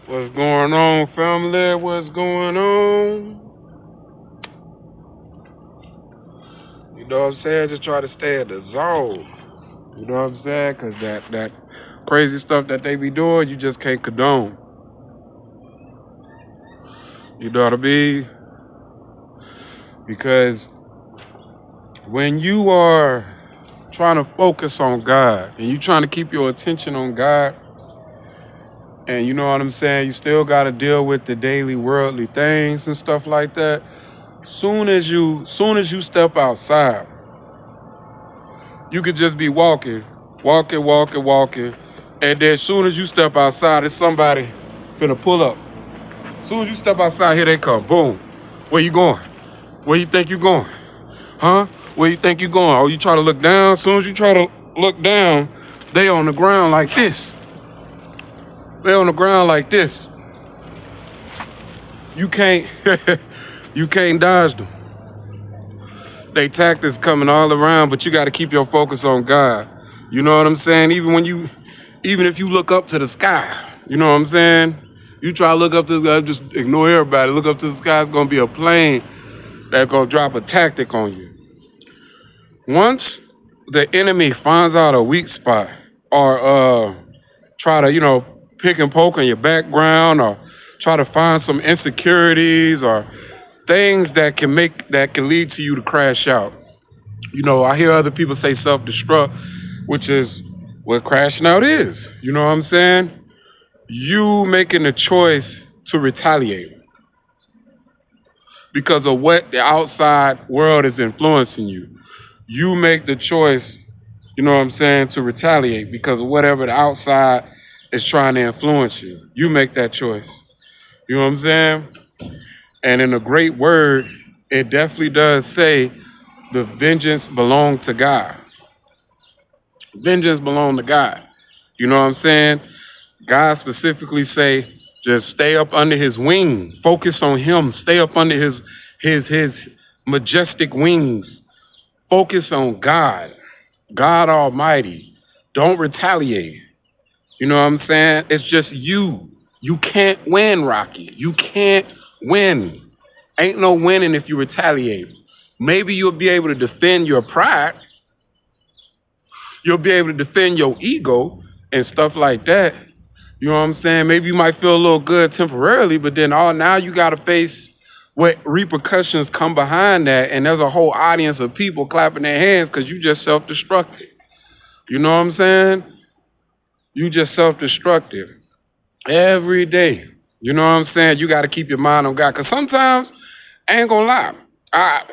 What's going on, family? What's going on? You know what I'm saying? Just try to stay in the zone. You know what I'm saying? Because that crazy stuff that they be doing, you just can't condone. You know what I mean? Because when you are trying to focus on God and you trying to keep your attention on God, and you know what I'm saying, you still got to deal with the daily worldly things and stuff like that. Soon as you step outside, you could just be walking, and then as soon as you step outside, it's somebody finna pull up. As soon as you step outside, here they come. Boom. Where you going? Where you think you going? Huh? Where you think you going? Oh, you try to look down? As soon as you try to look down, they on the ground like this. They on the ground like this. You can't, you can't dodge them. They tactics coming all around, but you got to keep your focus on God. You know what I'm saying? Even if you look up to the sky, you know what I'm saying? You try to look up to the sky, just ignore everybody. Look up to the sky, it's gonna be a plane that's gonna drop a tactic on you. Once the enemy finds out a weak spot, or try to, pick and poke on your background, or try to find some insecurities or things that can lead to you to crash out. I hear other people say self-destruct, which is what crashing out is. You know what I'm saying? You making the choice to retaliate because of what the outside world is influencing you. You make the choice, you know what I'm saying, to retaliate because of whatever the outside is trying to influence you. You make that choice. You know what I'm saying? And in a great word, it definitely does say the vengeance belong to God. Vengeance belong to God. You know what I'm saying? God specifically say, just stay up under his wing. Focus on him. Stay up under his majestic wings. Focus on God. God Almighty. Don't retaliate. You know what I'm saying? It's just you. You can't win, Rocky. You can't win. Ain't no winning if you retaliate. Maybe you'll be able to defend your pride. You'll be able to defend your ego and stuff like that. You know what I'm saying? Maybe you might feel a little good temporarily, but then now you got to face what repercussions come behind that. And there's a whole audience of people clapping their hands because you just self-destructed. You know what I'm saying? You just self-destructive every day. You know what I'm saying? You got to keep your mind on God. Because sometimes, I ain't going to lie,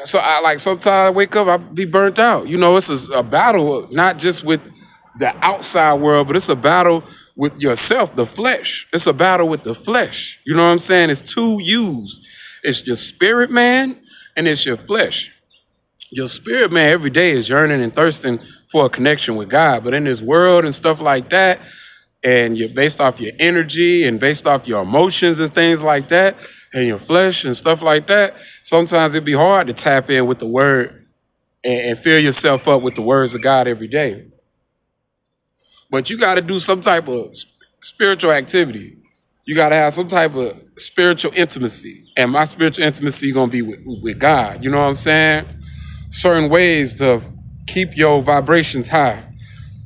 sometimes I wake up, I be burnt out. It's a battle, not just with the outside world, but it's a battle with yourself, the flesh. It's a battle with the flesh. You know what I'm saying? It's two yous. It's your spirit man and it's your flesh. Your spirit man every day is yearning and thirsting for a connection with God. But in this world and stuff like that, and you're based off your energy and based off your emotions and things like that, and your flesh and stuff like that, sometimes it'd be hard to tap in with the word and fill yourself up with the words of God every day. But you got to do some type of spiritual activity. You got to have some type of spiritual intimacy. And my spiritual intimacy going to be with God. You know what I'm saying? Certain ways to keep your vibrations high,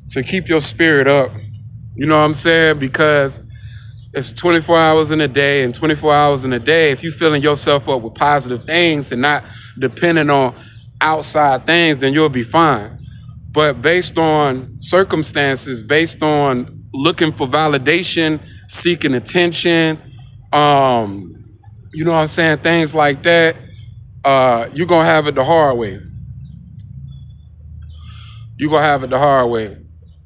to keep your spirit up. You know what I'm saying? Because it's 24 hours in a day, and 24 hours in a day, if you're filling yourself up with positive things and not depending on outside things, then you'll be fine. But based on circumstances, based on looking for validation, seeking attention, you know what I'm saying, things like that, you're going to have it the hard way. You're going to have it the hard way.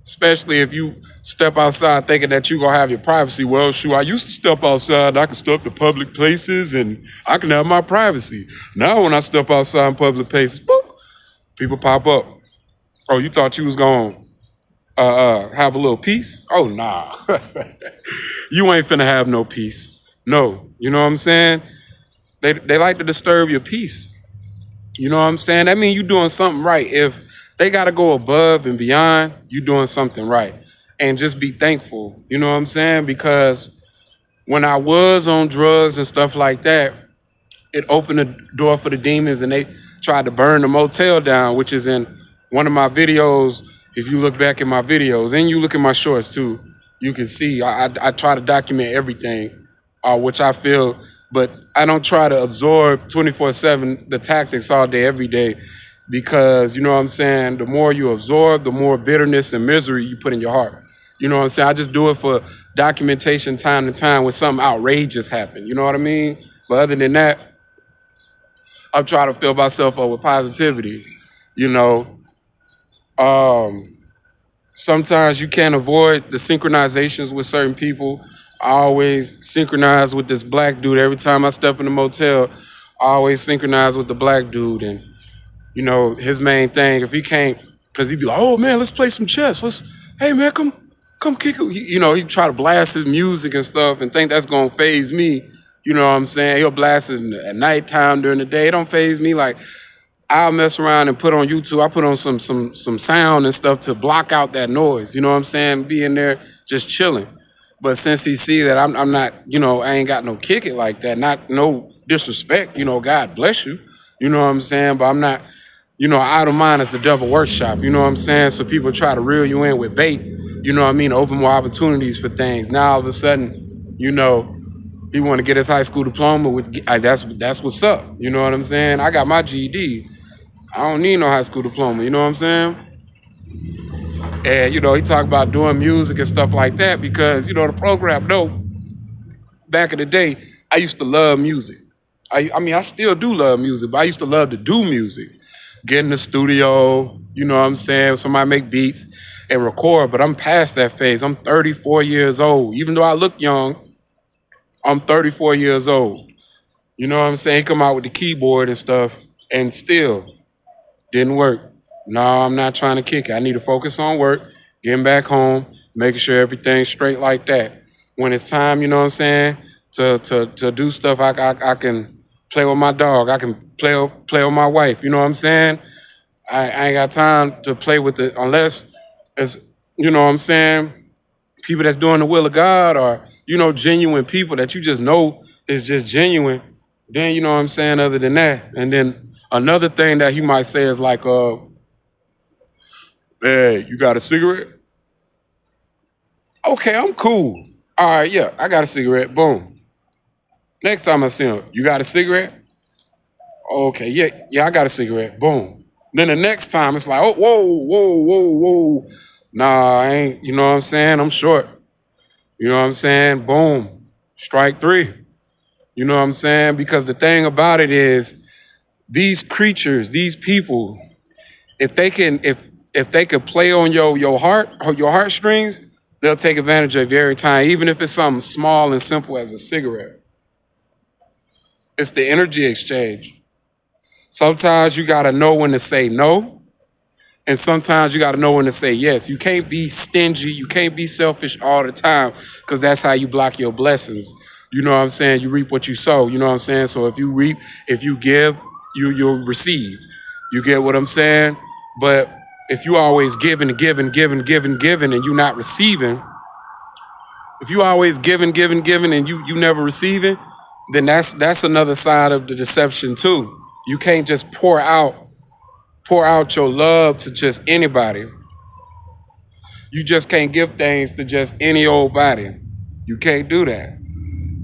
Especially if you step outside thinking that you're going to have your privacy. Well, shoot, I used to step outside. I can step to public places and I can have my privacy. Now when I step outside in public places, boop, people pop up. Oh, you thought you was going to have a little peace? Oh, nah. You ain't finna have no peace. No. You know what I'm saying? They like to disturb your peace. You know what I'm saying? That means you doing something right. If they got to go above and beyond, you doing something right. And just be thankful. You know what I'm saying? Because when I was on drugs and stuff like that, it opened the door for the demons, and they tried to burn the motel down, which is in one of my videos. If you look back at my videos and you look at my shorts too, you can see I try to document everything, which I feel, but I don't try to absorb 24/7 the tactics all day, every day, because you know what I'm saying. The more you absorb, the more bitterness and misery you put in your heart. You know what I'm saying. I just do it for documentation, time to time, when something outrageous happened. You know what I mean. But other than that, I'm trying to fill myself up with positivity. You know, sometimes you can't avoid the synchronizations with certain people. I always synchronize with this black dude. Every time I step in the motel, I always synchronize with the black dude. And, you know, his main thing, if he can't, because he'd be like, oh man, let's play some chess. Hey man, come kick it. You know, he'd try to blast his music and stuff and think that's going to phase me. You know what I'm saying? He'll blast it at nighttime, during the day. It don't phase me. Like, I'll mess around and put on YouTube. I put on some sound and stuff to block out that noise. You know what I'm saying? Be in there just chilling. But since he see that I'm not, you know, I ain't got no kick it like that. Not no disrespect. You know, God bless you. You know what I'm saying? But I'm not, you know, idle mind is the devil workshop. You know what I'm saying? So people try to reel you in with bait. You know what I mean? Open more opportunities for things. Now all of a sudden, you know, he want to get his high school diploma with. That's what's up. You know what I'm saying? I got my GED. I don't need no high school diploma. You know what I'm saying? And you know, he talked about doing music and stuff like that because you know the program. No, back in the day, I used to love music. I mean, I still do love music, but I used to love to do music. Get in the studio, you know what I'm saying? Somebody make beats and record, but I'm past that phase. I'm 34 years old. Even though I look young, I'm 34 years old. You know what I'm saying? Come out with the keyboard and stuff, and still didn't work. No, I'm not trying to kick it. I need to focus on work, getting back home, making sure everything's straight like that. When it's time, you know what I'm saying, to do stuff, I can play with my dog. I can play with my wife. You know what I'm saying? I ain't got time to play with it unless it's, you know what I'm saying, people that's doing the will of God, or, you know, genuine people that you just know is just genuine. Then, you know what I'm saying, other than that. And then another thing that he might say is like, hey, you got a cigarette? Okay, I'm cool. All right, yeah, I got a cigarette. Boom. Next time I see him, you got a cigarette? Okay, yeah, I got a cigarette. Boom. Then the next time it's like, oh, whoa. Nah, I ain't, you know what I'm saying? I'm short. You know what I'm saying? Boom. Strike three. You know what I'm saying? Because the thing about it is, these creatures, these people, if they could play on your heart or your heartstrings, they'll take advantage of you every time, even if it's something small and simple as a cigarette. It's the energy exchange. Sometimes you gotta know when to say no, and sometimes you gotta know when to say yes. You can't be stingy, you can't be selfish all the time, because that's how you block your blessings. You know what I'm saying? You reap what you sow. You know what I'm saying? So if you give, you'll receive. You get what I'm saying? But if you always giving and giving, and you not receiving, if you always giving, and you never receiving, then that's another side of the deception too. You can't just pour out your love to just anybody. You just can't give things to just any old body. You can't do that.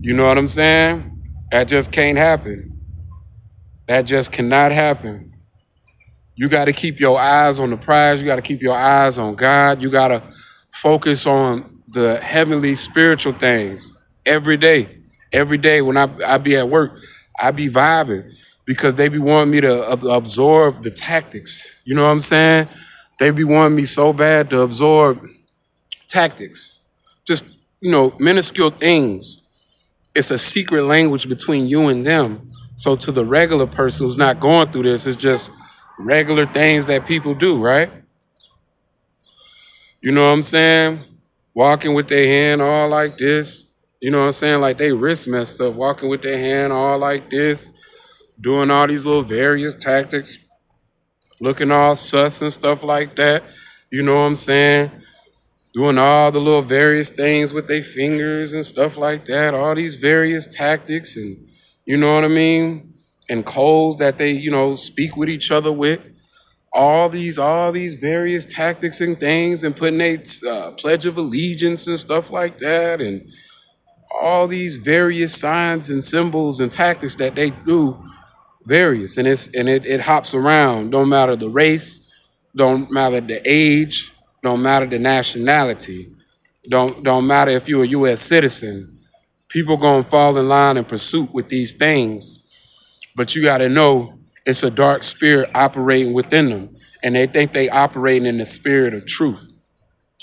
You know what I'm saying? That just can't happen. That just cannot happen. You got to keep your eyes on the prize. You got to keep your eyes on God. You got to focus on the heavenly spiritual things every day. Every day when I be at work, I be vibing because they be wanting me to absorb the tactics. You know what I'm saying? They be wanting me so bad to absorb tactics. Just, you know, minuscule things. It's a secret language between you and them. So to the regular person who's not going through this, it's just regular things that people do, right? You know what I'm saying? Walking with their hand all like this. You know what I'm saying? Like they wrist messed up, walking with their hand all like this, doing all these little various tactics, looking all sus and stuff like that. You know what I'm saying? doing all the little various things with their fingers and stuff like that, all these various tactics and you know what I mean? And codes that they, speak with each other with. All these various tactics and things and putting a pledge of allegiance and stuff like that and all these various signs and symbols and tactics that they do various and it hops around. Don't matter the race, don't matter the age, don't matter the nationality, don't matter if you're a US citizen. People gonna fall in line in pursuit with these things. But you gotta know it's a dark spirit operating within them. And they think they operating in the spirit of truth.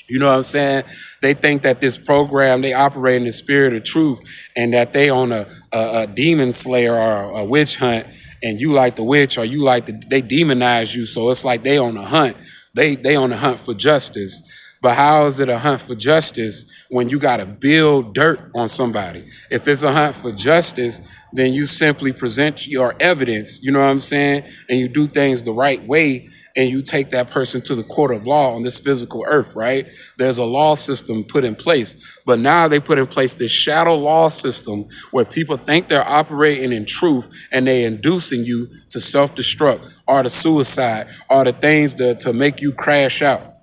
You know what I'm saying? They think that this program, they operate in the spirit of truth and that they on a demon slayer or a witch hunt and you like the witch or you like they demonize you. So it's like they on a hunt. They on a hunt for justice. But how is it a hunt for justice when you got to build dirt on somebody? If it's a hunt for justice, then you simply present your evidence, you know what I'm saying? And you do things the right way and you take that person to the court of law on this physical earth, right? There's a law system put in place, but now they put in place this shadow law system where people think they're operating in truth and they're inducing you to self-destruct or to suicide or to things to make you crash out.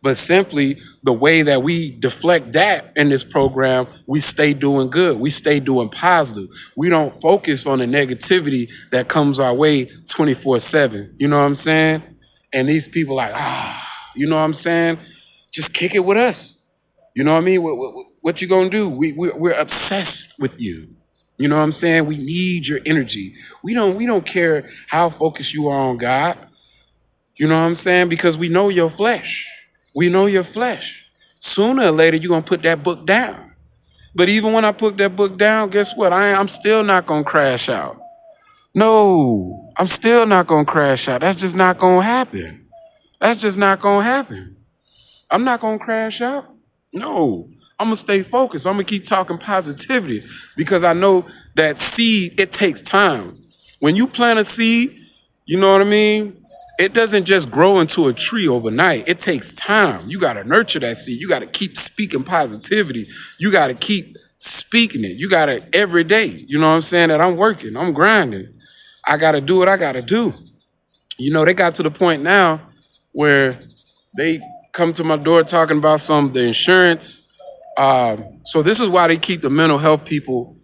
But simply the way that we deflect that in this program, we stay doing good. We stay doing positive. We don't focus on the negativity that comes our way 24/7. You know what I'm saying? And these people like, you know what I'm saying? Just kick it with us. You know what I mean? What you gonna do? We're obsessed with you. You know what I'm saying? We need your energy. We don't care how focused you are on God. You know what I'm saying? Because we know your flesh. We know your flesh. Sooner or later, you're going to put that book down. But even when I put that book down, guess what? I'm still not going to crash out. No, I'm still not going to crash out. That's just not going to happen. That's just not going to happen. I'm not going to crash out. No, I'm going to stay focused. I'm going to keep talking positivity because I know that seed, it takes time. When you plant a seed, you know what I mean? It doesn't just grow into a tree overnight. It takes time. You got to nurture that seed. You got to keep speaking positivity. You got to keep speaking it. You got to every day. You know what I'm saying? That I'm working. I'm grinding. I got to do what I got to do. You know, they got to the point now where they come to my door talking about some of the insurance. So this is why they keep the mental health people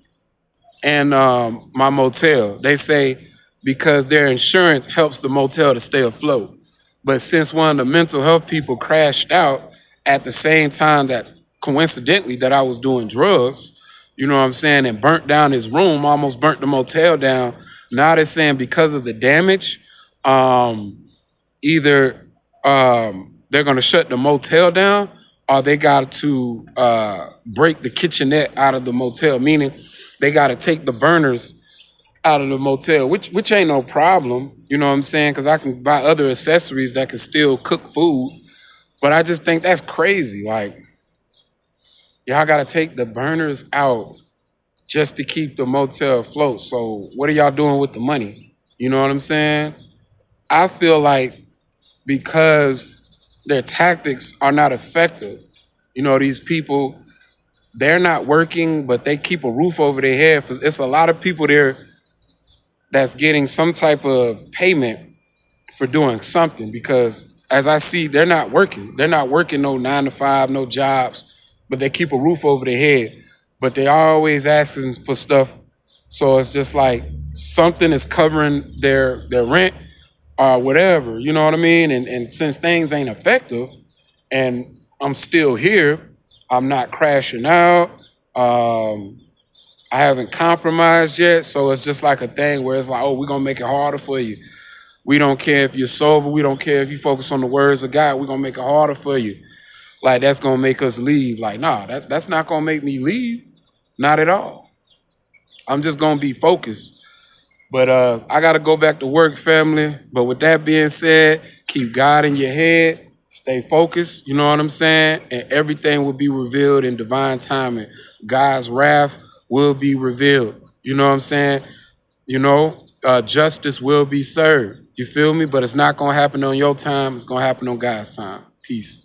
and my motel. They say, because their insurance helps the motel to stay afloat. But since one of the mental health people crashed out at the same time that coincidentally that I was doing drugs, you know what I'm saying, and burnt down his room, almost burnt the motel down. Now they're saying because of the damage, either they're going to shut the motel down or they got to break the kitchenette out of the motel, meaning they got to take the burners out of the motel, which ain't no problem, you know what I'm saying? Because I can buy other accessories that can still cook food. But I just think that's crazy. Like, y'all got to take the burners out just to keep the motel afloat. So what are y'all doing with the money? You know what I'm saying? I feel like because their tactics are not effective, you know, these people, they're not working, but they keep a roof over their head. It's a lot of people there that's getting some type of payment for doing something because as I see, they're not working. They're not working no 9 to 5, no jobs, but they keep a roof over their head. But they always asking for stuff. So it's just like something is covering their rent or whatever, you know what I mean? And since things ain't effective and I'm still here, I'm not crashing out. I haven't compromised yet, so it's just like a thing where it's like, oh, we're going to make it harder for you. We don't care if you're sober. We don't care if you focus on the words of God. We're going to make it harder for you. Like, that's going to make us leave. Like, nah, that's not going to make me leave. Not at all. I'm just going to be focused. But I got to go back to work, family. But with that being said, keep God in your head. Stay focused, you know what I'm saying? And everything will be revealed in divine timing. God's wrath will be revealed. You know what I'm saying? You know, justice will be served. You feel me? But it's not going to happen on your time. It's going to happen on God's time. Peace.